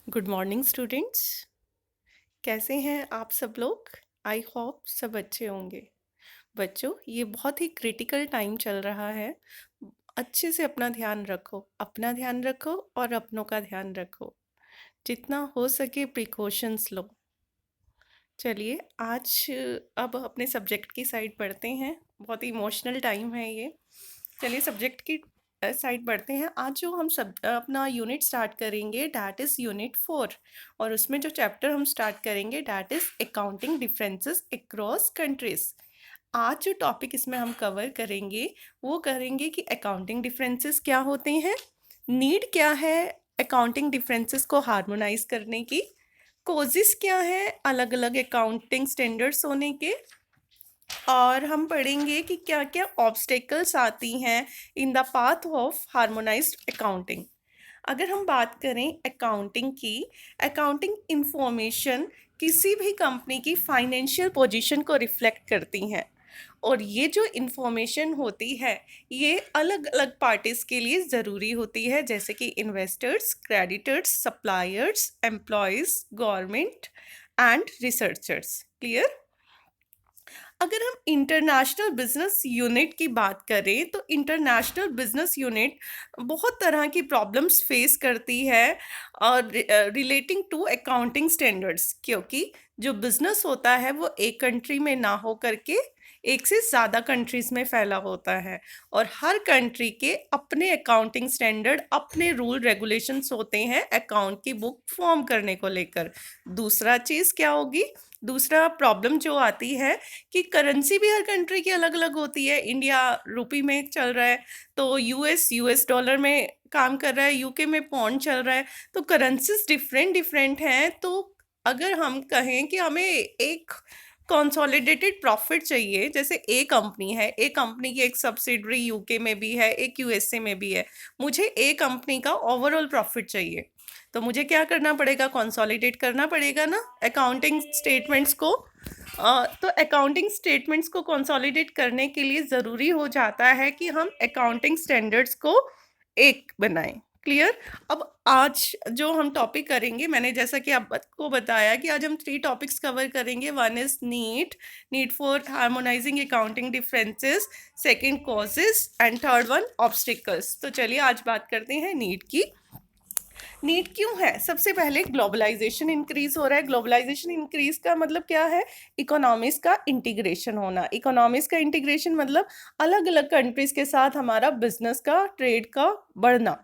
Good morning students. कैसे हैं आप सब लोग? आई होप सब अच्छे होंगे। बच्चों, ये बहुत ही क्रिटिकल टाइम चल रहा है। अच्छे से अपना ध्यान रखो और अपनों का ध्यान रखो। जितना हो सके प्रिकॉशंस लो। चलिए आज अब अपने सब्जेक्ट की साइड बढ़ते हैं। बहुत ही इमोशनल टाइम है ये। चलिए सब्जेक्ट की साइड बढ़ते हैं। आज जो हम अपना यूनिट स्टार्ट करेंगे डैट इज़ यूनिट 4। और उसमें जो चैप्टर हम स्टार्ट करेंगे that is accounting differences across countries. आज जो टॉपिक इसमें हम कवर करेंगे वो करेंगे कि अकाउंटिंग डिफरेंसेस क्या होते हैं, नीड क्या है अकाउंटिंग डिफरेंसेस को हार्मोनाइज करने की, कोजिस क्या है अलग अलग अकाउंटिंग स्टैंडर्ड्स होने के, और हम पढ़ेंगे कि क्या क्या ऑब्स्टेकल्स आती हैं in the path of harmonised accounting. अगर हम बात करें अकाउंटिंग की, अकाउंटिंग इंफॉर्मेशन किसी भी कंपनी की फाइनेंशियल पोजीशन को रिफ्लेक्ट करती हैं। और ये जो इंफॉर्मेशन होती है ये अलग अलग पार्टीज के लिए ज़रूरी होती है, जैसे कि investors, creditors, suppliers, employees, government and researchers. Clear? अगर हम इंटरनेशनल बिजनेस यूनिट की बात करें तो इंटरनेशनल बिजनेस यूनिट बहुत तरह की प्रॉब्लम्स फेस करती है और रिलेटिंग टू अकाउंटिंग स्टैंडर्ड्स, क्योंकि जो बिजनेस होता है वो एक कंट्री में ना हो करके एक से ज़्यादा कंट्रीज में फैला होता है। और हर कंट्री के अपने अकाउंटिंग स्टैंडर्ड, अपने रूल रेगुलेशंस होते हैं अकाउंट की बुक फॉर्म करने को लेकर। दूसरा चीज़ क्या होगी, दूसरा प्रॉब्लम जो आती है कि करेंसी भी हर कंट्री की अलग अलग होती है। इंडिया रुपी में चल रहा है तो यूएस डॉलर में काम कर रहा है, यूके में पौंड चल रहा है, तो करेंसीज डिफरेंट डिफरेंट हैं। तो अगर हम कहें कि हमें एक कंसोलिडेटेड प्रॉफिट चाहिए, जैसे ए कंपनी है, ए कंपनी की एक सब्सिडरी यूके में भी है, एक यूएसए में भी है, मुझे ए कंपनी का ओवरऑल प्रॉफिट चाहिए, तो मुझे क्या करना पड़ेगा, कंसोलिडेट करना पड़ेगा ना अकाउंटिंग स्टेटमेंट्स को। तो अकाउंटिंग स्टेटमेंट्स को कंसोलिडेट करने के लिए ज़रूरी हो जाता है कि हम अकाउंटिंग स्टैंडर्ड्स को एक बनाएं। क्लियर? अब आज जो हम टॉपिक करेंगे, मैंने जैसा कि आपको बताया कि आज हम 3 टॉपिक्स कवर करेंगे। One is need for harmonising accounting differences, second causes and third one obstacles. तो चलिए आज बात करते हैं नीड की। नीड क्यों है? सबसे पहले ग्लोबलाइजेशन इंक्रीज हो रहा है। ग्लोबलाइजेशन इंक्रीज का मतलब क्या है? इकोनॉमीज का इंटीग्रेशन होना। इकोनॉमीज का इंटीग्रेशन मतलब अलग अलग कंट्रीज के साथ हमारा बिजनेस का, ट्रेड का बढ़ना।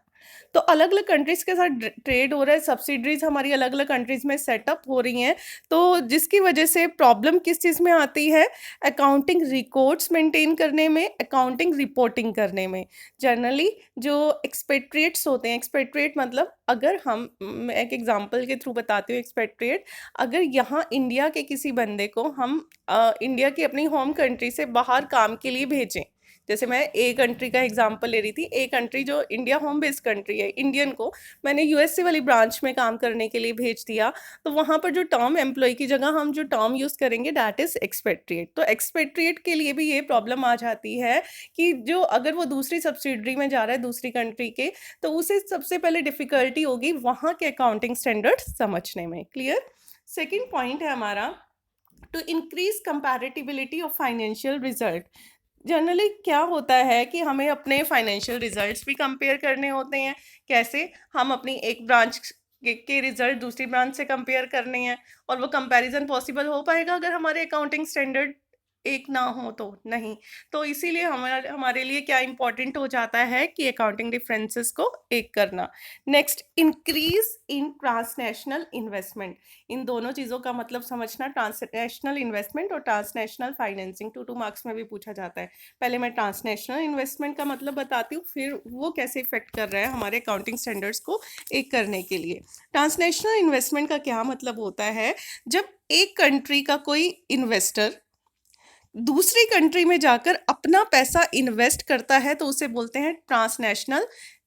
तो अलग अलग कंट्रीज के साथ ट्रेड हो रहा है, सब्सिडरीज हमारी अलग अलग कंट्रीज में सेटअप हो रही हैं, तो जिसकी वजह से प्रॉब्लम किस चीज़ में आती है? अकाउंटिंग रिकॉर्ड्स मेंटेन करने में, अकाउंटिंग रिपोर्टिंग करने में। जनरली जो एक्सपेट्रिएट्स होते हैं, एक्सपेट्रिएट मतलब अगर मैं एक एग्जांपल के थ्रू बताती हूँ। एक्सपेट्रिएट, अगर यहाँ इंडिया के किसी बंदे को हम इंडिया की अपनी होम कंट्री से बाहर काम के लिए भेजें, जैसे मैं ए कंट्री का एग्जांपल ले रही थी, ए कंट्री जो इंडिया होम बेस्ड कंट्री है, इंडियन को मैंने यूएसए वाली ब्रांच में काम करने के लिए भेज दिया, तो वहाँ पर जो टर्म एम्प्लॉय की जगह हम जो टर्म यूज़ करेंगे दैट इज़ एक्सपेट्रिएट। तो एक्सपेट्रिएट के लिए भी ये प्रॉब्लम आ जाती है कि जो अगर वो दूसरी सब्सिडरी में जा रहा है दूसरी कंट्री के, तो उसे सबसे पहले डिफ़िकल्टी होगी वहाँ के अकाउंटिंग स्टैंडर्ड समझने में। क्लियर? सेकेंड पॉइंट है हमारा, to increase comparability of financial result. Generally क्या होता है कि हमें अपने फाइनेंशियल रिजल्ट्स भी कंपेयर करने होते हैं। कैसे? हम अपनी एक ब्रांच के रिजल्ट दूसरी ब्रांच से कंपेयर करने हैं, और वो कंपैरिजन पॉसिबल हो पाएगा अगर हमारे अकाउंटिंग स्टैंडर्ड एक ना हो तो नहीं। तो इसीलिए हमारा हमारे लिए क्या इंपॉर्टेंट हो जाता है कि अकाउंटिंग डिफरेंसेस को एक करना। Next, increase in transnational investment. इन दोनों चीज़ों का मतलब समझना, ट्रांसनेशनल इन्वेस्टमेंट और ट्रांसनेशनल फाइनेंसिंग 2 मार्क्स में भी पूछा जाता है। पहले मैं ट्रांसनेशनल इन्वेस्टमेंट का मतलब बताती हूँ, फिर वो कैसे इफेक्ट कर रहा है हमारे अकाउंटिंग स्टैंडर्ड्स को एक करने के लिए। ट्रांसनेशनल इन्वेस्टमेंट का क्या मतलब होता है? जब एक कंट्री का कोई इन्वेस्टर दूसरी कंट्री में जाकर अपना पैसा इन्वेस्ट करता है तो उसे बोलते हैं ट्रांसनेशनल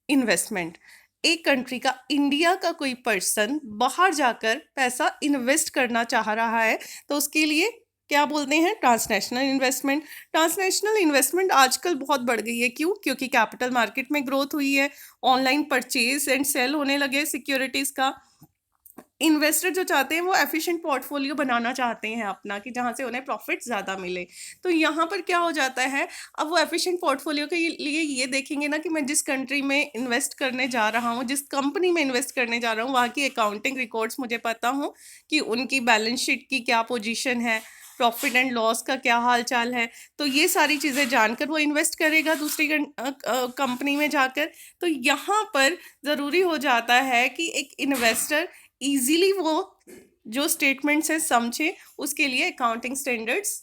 इन्वेस्टमेंट। एक कंट्री का, इंडिया का कोई पर्सन बाहर जाकर पैसा इन्वेस्ट करना चाह रहा है तो उसके लिए क्या बोलते हैं? Transnational investment. ट्रांसनेशनल इन्वेस्टमेंट आजकल बहुत बढ़ गई है। क्यों? क्योंकि कैपिटल मार्केट में ग्रोथ हुई है, ऑनलाइन परचेज एंड सेल होने लगे सिक्योरिटीज़ का, इन्वेस्टर जो चाहते हैं वो एफिशिएंट पोर्टफोलियो बनाना चाहते हैं अपना, कि जहाँ से उन्हें प्रॉफिट ज़्यादा मिले। तो यहाँ पर क्या हो जाता है, अब वो एफिशिएंट पोर्टफोलियो के लिए ये देखेंगे ना कि मैं जिस कंट्री में इन्वेस्ट करने जा रहा हूँ, जिस कंपनी में इन्वेस्ट करने जा रहा हूँ, वहाँ की अकाउंटिंग रिकॉर्ड्स मुझे पता हो कि उनकी बैलेंस शीट की क्या पोजीशन है, प्रॉफिट एंड लॉस का क्या हाल चाल है। तो ये सारी चीज़ें जानकर वो इन्वेस्ट करेगा दूसरी कंपनी में जाकर। तो यहाँ पर ज़रूरी हो जाता है कि एक इन्वेस्टर इजीली वो जो स्टेटमेंट्स है समझे, उसके लिए अकाउंटिंग स्टैंडर्ड्स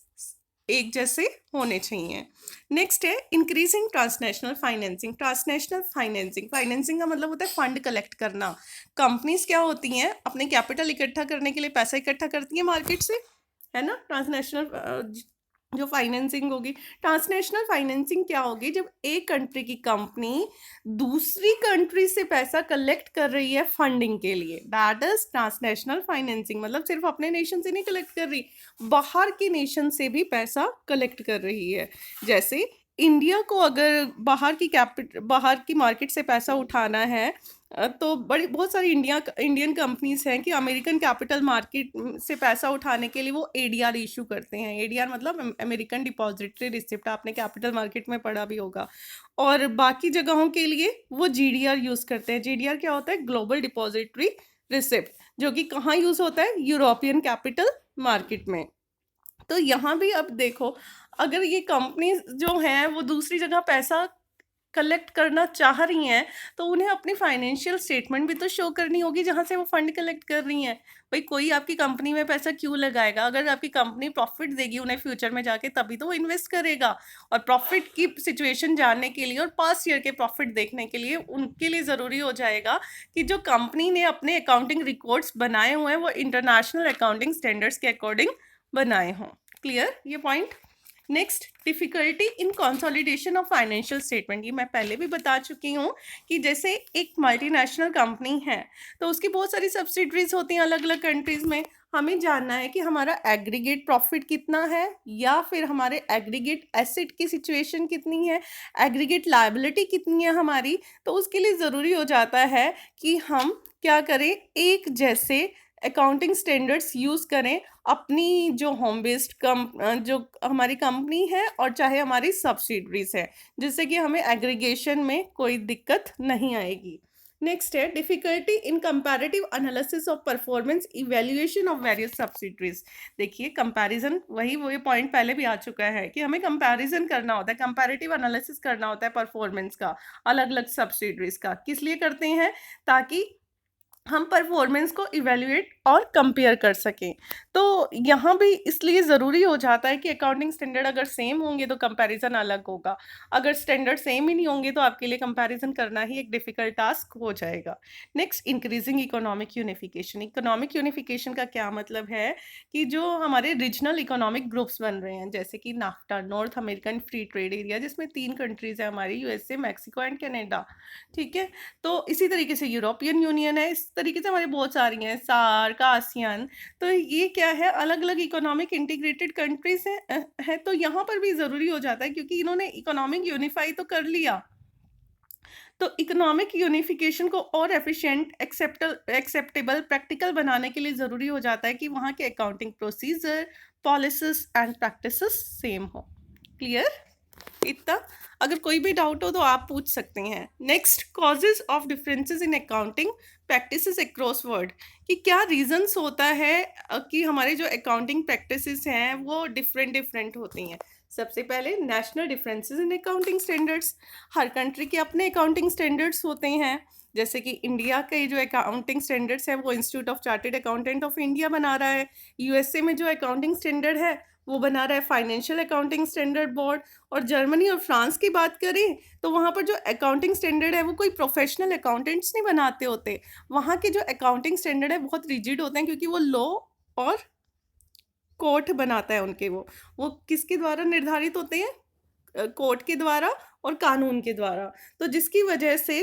एक जैसे होने चाहिए। नेक्स्ट है increasing transnational financing. Transnational financing, financing का मतलब होता है फंड कलेक्ट करना। कंपनीज क्या होती हैं, अपने कैपिटल इकट्ठा करने के लिए पैसा इकट्ठा करती है मार्केट से, है ना। ट्रांसनेशनल जो फाइनेंसिंग होगी, ट्रांसनेशनल फाइनेंसिंग क्या होगी, जब एक कंट्री की कंपनी दूसरी कंट्री से पैसा कलेक्ट कर रही है फंडिंग के लिए, दैट इज ट्रांसनेशनल फाइनेंसिंग। मतलब सिर्फ अपने नेशन से नहीं कलेक्ट कर रही, बाहर के नेशन से भी पैसा कलेक्ट कर रही है। जैसे इंडिया को अगर बाहर की मार्केट से पैसा उठाना है, तो बड़ी बहुत सारी इंडियन कंपनीज हैं कि अमेरिकन कैपिटल मार्केट से पैसा उठाने के लिए वो एडीआर इशू करते हैं। एडीआर मतलब अमेरिकन डिपॉजिटरी रिसिप्ट, आपने कैपिटल मार्केट में पढ़ा भी होगा। और बाकी जगहों के लिए वो जीडीआर यूज़ करते हैं। जीडीआर क्या होता है, ग्लोबल डिपॉजिटरी रिसिप्ट, जो कि कहाँ यूज़ होता है, यूरोपियन कैपिटल मार्केट में। तो यहाँ भी अब देखो, अगर ये कंपनी जो हैं वो दूसरी जगह पैसा कलेक्ट करना चाह रही हैं, तो उन्हें अपनी फाइनेंशियल स्टेटमेंट भी तो शो करनी होगी जहाँ से वो फंड कलेक्ट कर रही हैं। भाई कोई आपकी कंपनी में पैसा क्यों लगाएगा, अगर आपकी कंपनी प्रॉफिट देगी उन्हें फ्यूचर में जाके, तभी तो वो इन्वेस्ट करेगा। और प्रॉफिट की सिचुएशन जानने के लिए और पास्ट ईयर के प्रॉफिट देखने के लिए उनके लिए ज़रूरी हो जाएगा कि जो कंपनी ने अपने अकाउंटिंग रिकॉर्ड्स बनाए हुए हैं वो इंटरनेशनल अकाउंटिंग स्टैंडर्ड्स के अकॉर्डिंग बनाए हों। क्लियर ये point. Next, difficulty in consolidation of financial statement. ये मैं पहले भी बता चुकी हूँ कि जैसे एक मल्टीनेशनल कंपनी है तो उसकी बहुत सारी सब्सिडरीज होती हैं अलग अलग कंट्रीज में। हमें जानना है कि हमारा एग्रीगेट प्रॉफिट कितना है, या फिर हमारे एग्रीगेट एसेट की सिचुएशन कितनी है, एग्रीगेट लायबिलिटी कितनी है हमारी। तो उसके लिए ज़रूरी हो जाता है कि हम क्या करें, एक जैसे अकाउंटिंग स्टैंडर्ड्स यूज़ करें अपनी जो होम बेस्ड जो हमारी कंपनी है और चाहे हमारी सब्सिडरीज है, जिससे कि हमें एग्रीगेशन में कोई दिक्कत नहीं आएगी। नेक्स्ट है difficulty in comparative analysis of performance evaluation of various subsidiaries. देखिए कंपैरिजन, वही पॉइंट पहले भी आ चुका है कि हमें कंपैरिजन करना होता है, कंपैरेटिव एनालिसिस करना होता है परफॉर्मेंस का अलग अलग सब्सिडरीज का। किस लिए करते हैं, ताकि हम परफॉर्मेंस को इवैल्यूएट और कंपेयर कर सकें। तो यहाँ भी इसलिए ज़रूरी हो जाता है कि अकाउंटिंग स्टैंडर्ड अगर सेम होंगे तो कंपैरिजन अलग होगा, अगर स्टैंडर्ड सेम ही नहीं होंगे तो आपके लिए कंपैरिजन करना ही एक डिफ़िकल्ट टास्क हो जाएगा। Next, increasing economic unification. Economic unification का क्या मतलब है कि जो हमारे रीजनल इकोनॉमिक ग्रुप्स बन रहे हैं, जैसे कि NAFTA, north American free trade area, जिसमें 3 कंट्रीज़ है हमारी, यूएसए, मैक्सिको एंड कनाडा। ठीक है। तो इसी तरीके से यूरोपियन यूनियन है, इस तरीके से हमारे बहुत सारी हैं, सार्क, आसियान। तो ये क्या है, अलग अलग इकोनॉमिक इंटीग्रेटेड कंट्रीज है। तो यहाँ पर भी ज़रूरी हो जाता है क्योंकि इन्होंने इकोनॉमिक यूनिफाई तो कर लिया, तो इकोनॉमिक यूनिफिकेशन को और एफिशिएंट, एक्सेप्टेबल, प्रैक्टिकल बनाने के लिए ज़रूरी हो जाता है कि वहाँ के accounting procedure, policies and practices same हो। क्लियर इतना। अगर कोई भी डाउट हो तो आप पूछ सकते हैं। Next, causes of differences in accounting practices across world, कि क्या रीजंस होता है कि हमारे जो अकाउंटिंग प्रैक्टिसेस हैं वो डिफरेंट होती हैं। सबसे पहले national differences in accounting standards. Her country के अपने अकाउंटिंग स्टैंडर्ड्स होते हैं। जैसे कि इंडिया के जो अकाउंटिंग स्टैंडर्ड्स हैं वो institute of chartered accountant of India बना रहा है। यूएसए में जो अकाउंटिंग स्टैंडर्ड है वो बना रहा है फाइनेंशियल अकाउंटिंग स्टैंडर्ड बोर्ड। और जर्मनी और फ्रांस की बात करें तो वहाँ पर जो अकाउंटिंग स्टैंडर्ड है वो कोई प्रोफेशनल अकाउंटेंट्स नहीं बनाते होते। वहाँ के जो अकाउंटिंग स्टैंडर्ड है बहुत रिजिड होते हैं, क्योंकि वो लॉ और कोर्ट बनाता है उनके, वो किसके द्वारा निर्धारित होते हैं, कोर्ट के द्वारा और कानून के द्वारा। तो जिसकी वजह से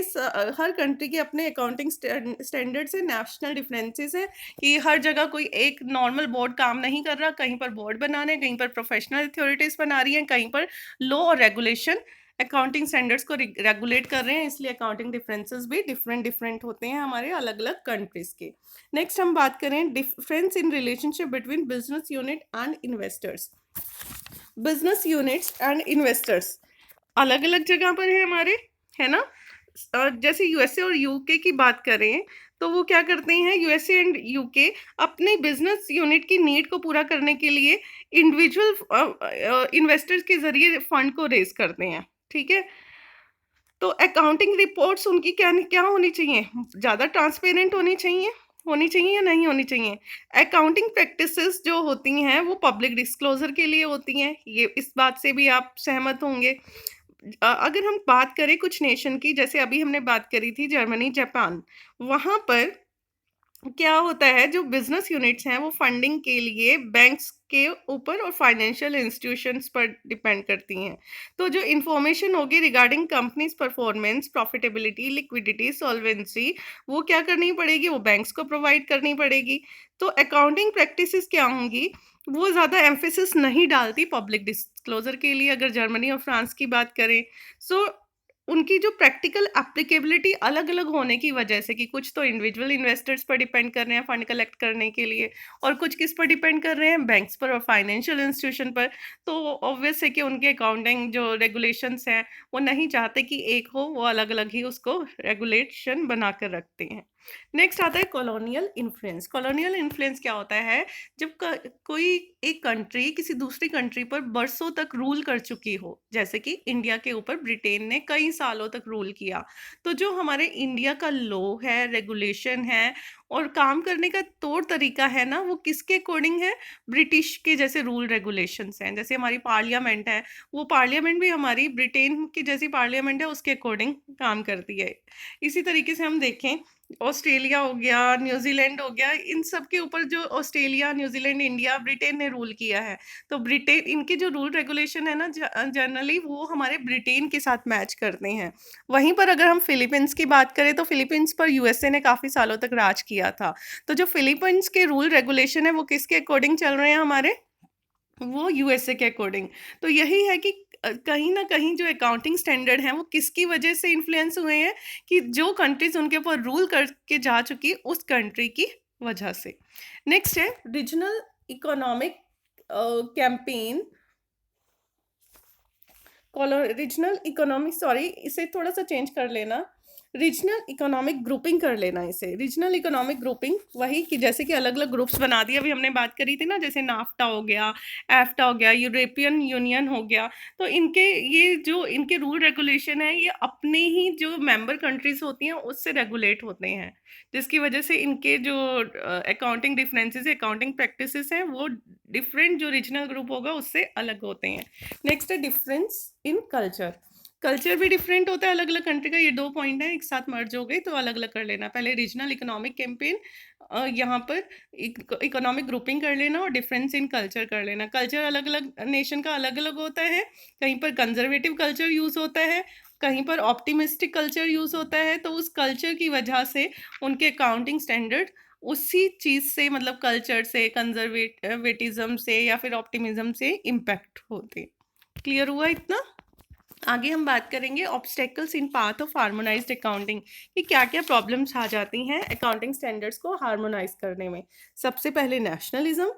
हर कंट्री के अपने अकाउंटिंग स्टैंडर्ड्स है, नेशनल डिफरेंसेस है, कि हर जगह कोई एक नॉर्मल बोर्ड काम नहीं कर रहा, कहीं पर बोर्ड बना रहे हैं, कहीं पर प्रोफेशनल अथॉरिटीज़ बना रही हैं, कहीं पर लॉ और रेगुलेशन अकाउंटिंग स्टैंडर्ड्स को रेगुलेट कर रहे हैं, इसलिए अकाउंटिंग डिफरेंसेस भी डिफरेंट डिफरेंट होते हैं हमारे अलग अलग कंट्रीज के। नेक्स्ट हम बात करें difference in relationship between business unit and investors. Business units and investors अलग अलग जगह पर है हमारे, है ना। जैसे यूएसए और यूके की बात करें तो वो क्या करते हैं, यूएसए एंड यूके अपने बिजनेस यूनिट की नीड को पूरा करने के लिए इंडिविजुअल इन्वेस्टर्स के जरिए फंड को रेज करते हैं, ठीक है। तो अकाउंटिंग रिपोर्ट्स उनकी क्या क्या होनी चाहिए, ज़्यादा ट्रांसपेरेंट होनी चाहिए या नहीं होनी चाहिए। अकाउंटिंग प्रैक्टिसेस जो होती हैं वो पब्लिक डिस्क्लोजर के लिए होती हैं, ये इस बात से भी आप सहमत होंगे। अगर हम बात करें कुछ नेशन की, जैसे अभी हमने बात करी थी जर्मनी जापान, वहाँ पर क्या होता है, जो बिजनेस यूनिट्स हैं वो फंडिंग के लिए बैंक्स के ऊपर और फाइनेंशियल इंस्टीट्यूशंस पर डिपेंड करती हैं। तो जो इंफॉर्मेशन होगी regarding companies performance, profitability, liquidity, solvency, वो क्या करनी पड़ेगी, वो बैंक्स को प्रोवाइड करनी पड़ेगी। तो अकाउंटिंग प्रैक्टिसेस क्या होंगी, वो ज़्यादा एम्फेसिस नहीं डालती पब्लिक डिस्क्लोजर के लिए, अगर जर्मनी और फ्रांस की बात करें। सो उनकी जो प्रैक्टिकल एप्लीकेबिलिटी अलग अलग होने की वजह से, कि कुछ तो इंडिविजुअल इन्वेस्टर्स पर डिपेंड कर रहे हैं फंड कलेक्ट करने के लिए, और कुछ किस पर डिपेंड कर रहे हैं, बैंक्स पर और फाइनेंशियल इंस्टीट्यूशन पर। तो ऑब्वियस है कि उनके अकाउंटिंग जो रेगुलेशंस हैं वो नहीं चाहते कि एक हो, वो अलग अलग ही उसको रेगुलेशन बना कर रखते हैं। नेक्स्ट आता है कॉलोनियल इन्फ्लुएंस। कॉलोनियल इन्फ्लुएंस क्या होता है, जब कोई एक कंट्री किसी दूसरी कंट्री पर बरसों तक रूल कर चुकी हो, जैसे कि इंडिया के ऊपर ब्रिटेन ने कई सालों तक रूल किया, तो जो हमारे इंडिया का लॉ है, रेगुलेशन है और काम करने का तौर तरीका है ना, वो किसके अकॉर्डिंग है, ब्रिटिश के जैसे रूल रेगुलेशंस हैं। जैसे हमारी पार्लियामेंट है, वो पार्लियामेंट भी हमारी ब्रिटेन की जैसी पार्लियामेंट है, उसके अकॉर्डिंग काम करती है। इसी तरीके से हम देखें, ऑस्ट्रेलिया हो गया, न्यूजीलैंड हो गया, इन सब के ऊपर जो ऑस्ट्रेलिया, न्यूजीलैंड, इंडिया, ब्रिटेन ने रूल किया है, तो ब्रिटेन, इनके जो रूल रेगुलेशन है ना, जनरली वो हमारे ब्रिटेन के साथ मैच करते हैं। वहीं पर अगर हम फिलीपींस की बात करें तो फिलीपींस पर यूएसए ने काफ़ी सालों तक राज किया था। तो जो फिलीपींस के रूल रेगुलेशन है वो किसके अकॉर्डिंग चल रहे हैं हमारे, वो यूएसए के अकॉर्डिंग। तो यही है कि कहीं ना कहीं जो अकाउंटिंग स्टैंडर्ड हैं वो किसकी वजह से इन्फ्लुएंस हुए हैं, कि जो कंट्रीज उनके ऊपर रूल करके जा चुकी उस कंट्री की वजह से। नेक्स्ट है regional economic campaign. Regional economic, sorry इसे थोड़ा सा चेंज कर लेना, रीजनल इकोनॉमिक ग्रुपिंग कर लेना इसे। रीजनल इकोनॉमिक ग्रुपिंग वही कि जैसे कि अलग अलग ग्रुप्स बना दिए, अभी हमने बात करी थी ना, जैसे नाफ्टा हो गया, एफ्टा हो गया, यूरोपियन यूनियन हो गया। तो इनके ये जो इनके रूल रेगुलेशन है, ये अपने ही जो मेंबर कंट्रीज होती हैं उससे रेगुलेट होते हैं, जिसकी वजह से इनके जो अकाउंटिंग डिफरेंसेस, अकाउंटिंग प्रैक्टिसेस हैं, वो डिफरेंट जो रीजनल ग्रुप होगा उससे अलग होते हैं। नेक्स्ट है डिफरेंस इन कल्चर। कल्चर भी डिफरेंट होता है अलग अलग कंट्री का। ये दो पॉइंट है, एक साथ मर्ज हो गए तो अलग अलग कर लेना। पहले रीजनल इकोनॉमिक कैंपेन, यहाँ पर इकोनॉमिक ग्रुपिंग कर लेना, और डिफरेंस इन कल्चर कर लेना। कल्चर अलग अलग नेशन का अलग अलग होता है, कहीं पर कंजर्वेटिव कल्चर यूज होता है, कहीं पर ऑप्टिमिस्टिक कल्चर यूज होता है। तो उस कल्चर की वजह से उनके अकाउंटिंग स्टैंडर्ड उसी चीज से, मतलब कल्चर से, कंजर्वेटिज्म से या फिर ऑप्टिमिज्म से इम्पैक्ट होते। क्लियर हुआ इतना? आगे हम बात करेंगे obstacles in path of harmonised accounting, कि क्या क्या प्रॉब्लम्स आ जाती हैं अकाउंटिंग स्टैंडर्ड्स को हार्मोनाइज करने में। सबसे पहले नेशनलिज्म।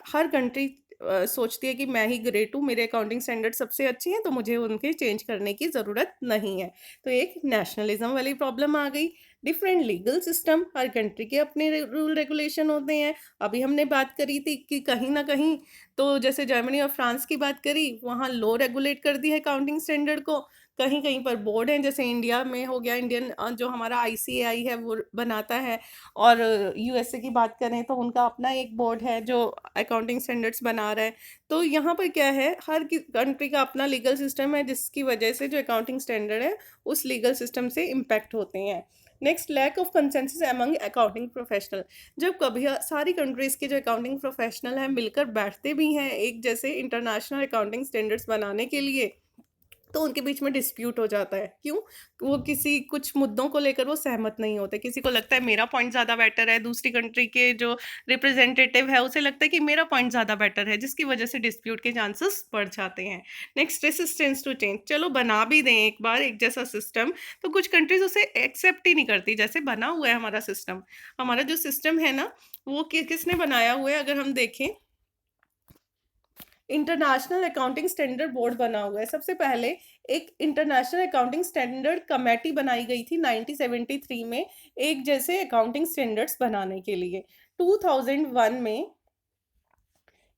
हर कंट्री सोचती है कि मैं ही ग्रेट हूँ, मेरे अकाउंटिंग स्टैंडर्ड सबसे अच्छे हैं, तो मुझे उनके चेंज करने की ज़रूरत नहीं है। तो एक नेशनलिज्म वाली प्रॉब्लम आ गई। डिफरेंट लीगल सिस्टम, हर कंट्री के अपने रूल रेगुलेशन होते हैं। अभी हमने बात करी थी कि कहीं ना कहीं, तो जैसे जर्मनी और फ्रांस की बात करी, वहाँ लॉ रेगुलेट कर दी है अकाउंटिंग स्टैंडर्ड को। कहीं कहीं पर बोर्ड हैं, जैसे इंडिया में हो गया, इंडियन जो हमारा आईसीएआई है वो बनाता है। और यूएसए की बात करें तो उनका अपना एक बोर्ड है जो अकाउंटिंग स्टैंडर्ड्स बना रहा है। तो यहाँ पर क्या है, हर कंट्री का अपना लीगल सिस्टम है, जिसकी वजह से जो अकाउंटिंग स्टैंडर्ड है उस लीगल सिस्टम से इम्पैक्ट होते हैं। Next, lack of consensus among accounting professional. जब कभी सारी कंट्रीज़ के जो अकाउंटिंग प्रोफेशनल हैं मिलकर बैठते भी हैं एक जैसे इंटरनेशनल अकाउंटिंग स्टैंडर्ड्स बनाने के लिए, तो उनके बीच में डिस्प्यूट हो जाता है। क्यों? वो किसी कुछ मुद्दों को लेकर वो सहमत नहीं होते। किसी को लगता है मेरा पॉइंट ज़्यादा बेटर है, दूसरी कंट्री के जो रिप्रेजेंटेटिव है उसे लगता है कि मेरा पॉइंट ज़्यादा बेटर है, जिसकी वजह से डिस्प्यूट के चांसेस बढ़ जाते हैं। Next, resistance to change. चलो बना भी दें एक बार एक जैसा सिस्टम, तो कुछ कंट्रीज उसे एक्सेप्ट ही नहीं करती। जैसे बना हुआ है हमारा सिस्टम, हमारा जो सिस्टम है ना, वो किसने बनाया हुआ है? अगर हम देखें, इंटरनेशनल अकाउंटिंग स्टैंडर्ड बोर्ड बना हुआ है। सबसे पहले एक इंटरनेशनल अकाउंटिंग स्टैंडर्ड कमेटी बनाई गई थी 1973 में, एक जैसे अकाउंटिंग स्टैंडर्ड्स बनाने के लिए। 2001 में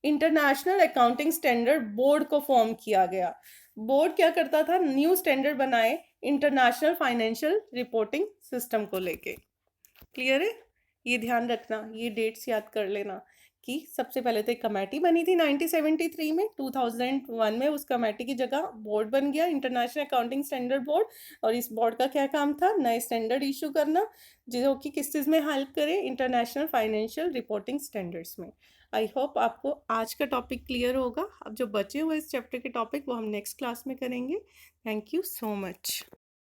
इंटरनेशनल अकाउंटिंग स्टैंडर्ड बोर्ड को फॉर्म किया गया। बोर्ड क्या करता था? न्यू स्टैंडर्ड बनाए इंटरनेशनल फाइनेंशियल रिपोर्टिंग सिस्टम को लेके। क्लियर है? ये ध्यान रखना, ये डेट्स याद कर लेना कि सबसे पहले तो एक कमेटी बनी थी 1973 में, 2001 में उस कमेटी की जगह बोर्ड बन गया, इंटरनेशनल अकाउंटिंग स्टैंडर्ड बोर्ड। और इस बोर्ड का क्या काम था? नए स्टैंडर्ड इशू करना, जो कि किस चीज़ में हेल्प करे? इंटरनेशनल फाइनेंशियल रिपोर्टिंग स्टैंडर्ड्स में। आई होप आपको आज का टॉपिक क्लियर होगा। अब जो बचे हुए इस चैप्टर के टॉपिक वो हम नेक्स्ट क्लास में करेंगे। Thank you so much.